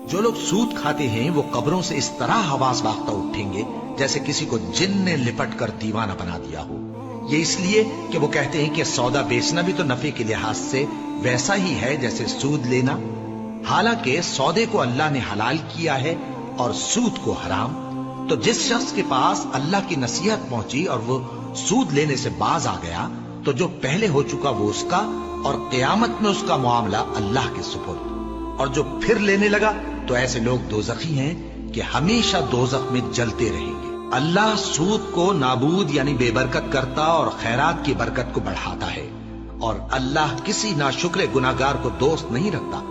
جو لوگ سود کھاتے ہیں وہ قبروں سے اس طرح حواس باختہ اٹھیں گے جیسے کسی کو جن نے لپٹ کر دیوانہ بنا دیا ہو. یہ اس لیے کہ وہ کہتے ہیں کہ سودا بیچنا بھی تو نفع کے لحاظ سے ویسا ہی ہے جیسے سود لینا، حالانکہ سودے کو اللہ نے حلال کیا ہے اور سود کو حرام. تو جس شخص کے پاس اللہ کی نصیحت پہنچی اور وہ سود لینے سے باز آ گیا تو جو پہلے ہو چکا وہ اس کا، اور قیامت میں اس کا معاملہ اللہ کے سپرد. اور جو پھر لینے لگا تو ایسے لوگ دوزخی ہیں کہ ہمیشہ دوزخ میں جلتے رہیں گے. اللہ سود کو نابود یعنی بے برکت کرتا اور خیرات کی برکت کو بڑھاتا ہے، اور اللہ کسی ناشکر گناہگار کو دوست نہیں رکھتا.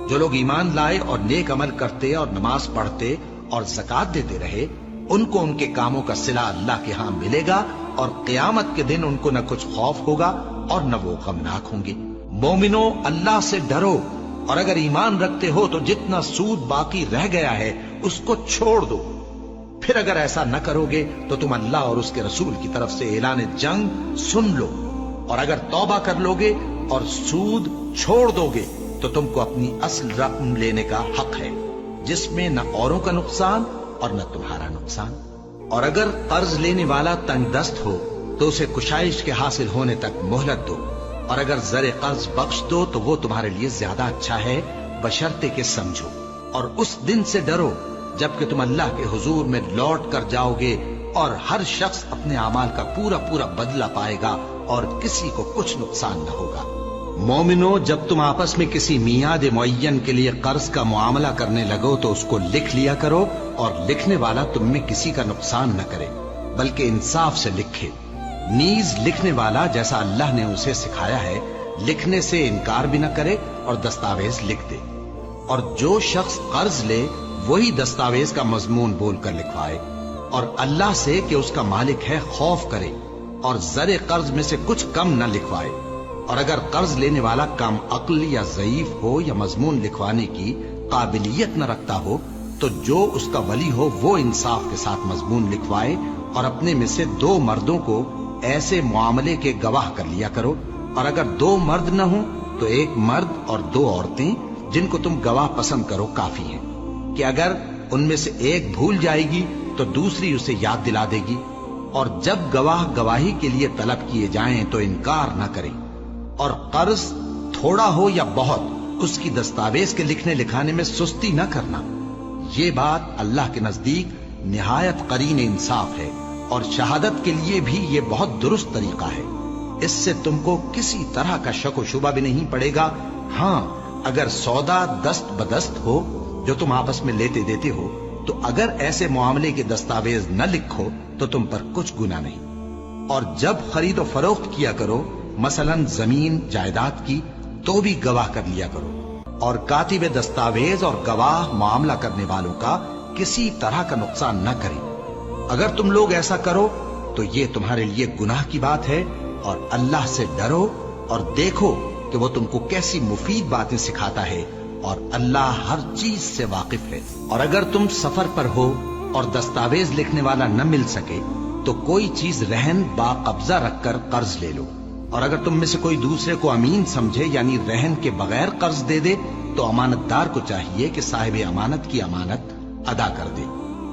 جو لوگ ایمان لائے اور نیک عمل کرتے اور نماز پڑھتے اور زکات دیتے رہے ان کو ان کے کاموں کا صلہ اللہ کے ہاں ملے گا، اور قیامت کے دن ان کو نہ کچھ خوف ہوگا اور نہ وہ غمناک ہوں گے. مومنو، اللہ سے ڈرو، اور اگر ایمان رکھتے ہو تو جتنا سود باقی رہ گیا ہے اس کو چھوڑ دو. پھر اگر ایسا نہ کرو گے تو تم اللہ اور اس کے رسول کی طرف سے اعلان جنگ سن لو، اور اگر توبہ کر لو گے اور سود چھوڑ دو گے تو تم کو اپنی اصل رقم لینے کا حق ہے، جس میں نہ اوروں کا نقصان اور نہ تمہارا نقصان. اور اگر قرض لینے والا تنگ دست ہو تو اسے کشائش کے حاصل ہونے تک مہلت دو، اور اگر زر قرض بخش دو تو وہ تمہارے لیے زیادہ اچھا ہے، بشرطے کہ سمجھو. اور اس دن سے ڈرو جبکہ تم اللہ کے حضور میں لوٹ کر جاؤ گے، اور ہر شخص اپنے اعمال کا پورا پورا بدلہ پائے گا اور کسی کو کچھ نقصان نہ ہوگا. مومنو، جب تم آپس میں کسی میعاد معین کے لیے قرض کا معاملہ کرنے لگو تو اس کو لکھ لیا کرو، اور لکھنے والا تم میں کسی کا نقصان نہ کرے بلکہ انصاف سے لکھے. نیز لکھنے والا جیسا اللہ نے اسے سکھایا ہے لکھنے سے انکار بھی نہ کرے اور دستاویز لکھ دے. اور جو شخص قرض لے وہی دستاویز کا مضمون بول کر لکھوائے، اور اللہ سے کہ اس کا مالک ہے خوف کرے، اور زر قرض میں سے کچھ کم نہ لکھوائے. اور اگر قرض لینے والا کم عقل یا ضعیف ہو یا مضمون لکھوانے کی قابلیت نہ رکھتا ہو تو جو اس کا ولی ہو وہ انصاف کے ساتھ مضمون لکھوائے، اور اپنے میں سے 2 مردوں کو ایسے معاملے کے گواہ کر لیا کرو. اور اگر 2 مرد نہ ہوں تو 1 مرد اور 2 عورتیں جن کو تم گواہ پسند کرو کافی ہیں، کہ اگر ان میں سے ایک بھول جائے گی تو دوسری اسے یاد دلا دے گی. اور جب گواہ گواہی کے لیے طلب کیے جائیں تو انکار نہ کریں. اور قرض تھوڑا ہو یا بہت اس کی دستاویز کے لکھنے لکھانے میں سستی نہ کرنا. یہ بات اللہ کے نزدیک نہایت قرین انصاف ہے، اور شہادت کے لیے بھی یہ بہت درست طریقہ ہے. اس سے تم کو کسی طرح کا شک و شبہ بھی نہیں پڑے گا. ہاں، اگر سودا دست بدست ہو جو تم آپس میں لیتے دیتے ہو تو اگر ایسے معاملے کے دستاویز نہ لکھو تو تم پر کچھ گناہ نہیں. اور جب خرید و فروخت کیا کرو مثلا زمین جائیداد کی تو بھی گواہ کر لیا کرو، اور کاتب دستاویز اور گواہ معاملہ کرنے والوں کا کسی طرح کا نقصان نہ کریں. اگر تم لوگ ایسا کرو تو یہ تمہارے لیے گناہ کی بات ہے. اور اللہ سے ڈرو اور دیکھو کہ وہ تم کو کیسی مفید باتیں سکھاتا ہے، اور اللہ ہر چیز سے واقف ہے. اور اگر تم سفر پر ہو اور دستاویز لکھنے والا نہ مل سکے تو کوئی چیز رہن با قبضہ رکھ کر قرض لے لو. اور اگر تم میں سے کوئی دوسرے کو امین سمجھے یعنی رہن کے بغیر قرض دے دے تو امانت دار کو چاہیے کہ صاحب امانت کی امانت ادا کر دے.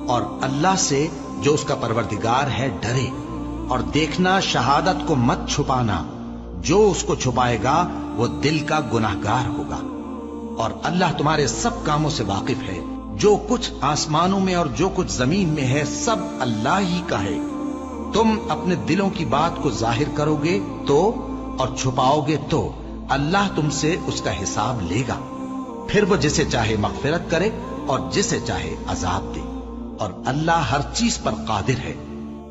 اور اللہ سے جو اس کا پروردگار ہے ڈرے. اور دیکھنا شہادت کو مت چھپانا، جو اس کو چھپائے گا وہ دل کا گناہگار ہوگا. اور اللہ تمہارے سب کاموں سے واقف ہے. جو کچھ آسمانوں میں اور جو کچھ زمین میں ہے سب اللہ ہی کا ہے. تم اپنے دلوں کی بات کو ظاہر کرو گے تو اور چھپاؤ گے تو اللہ تم سے اس کا حساب لے گا. پھر وہ جسے چاہے مغفرت کرے اور جسے چاہے عذاب دے. اور اللہ ہر چیز پر قادر ہے.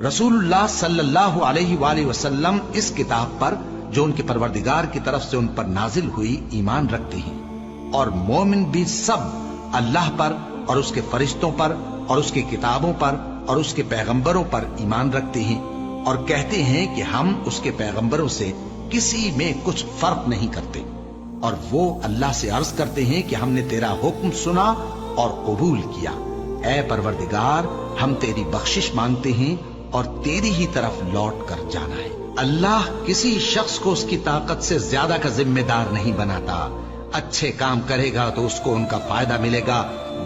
رسول اللہ صلی اللہ علیہ وآلہ وسلم اس کتاب پر جو ان کے پروردگار کی طرف سے ان پر نازل ہوئی ایمان رکھتے ہیں. اور مومن بھی سب اللہ پر اور اس کے فرشتوں پر اور اس کی کتابوں پر اور اس کے پیغمبروں پر ایمان رکھتے ہیں، اور کہتے ہیں کہ ہم اس کے پیغمبروں سے کسی میں کچھ فرق نہیں کرتے. اور وہ اللہ سے عرض کرتے ہیں کہ ہم نے تیرا حکم سنا اور قبول کیا. اے پروردگار، ہم تیری بخشش مانگتے ہیں اور تیری ہی طرف لوٹ کر جانا ہے. اللہ کسی شخص کو اس کی طاقت سے زیادہ کا ذمہ دار نہیں بناتا. اچھے کام کرے گا تو اس کو ان کا فائدہ ملے گا،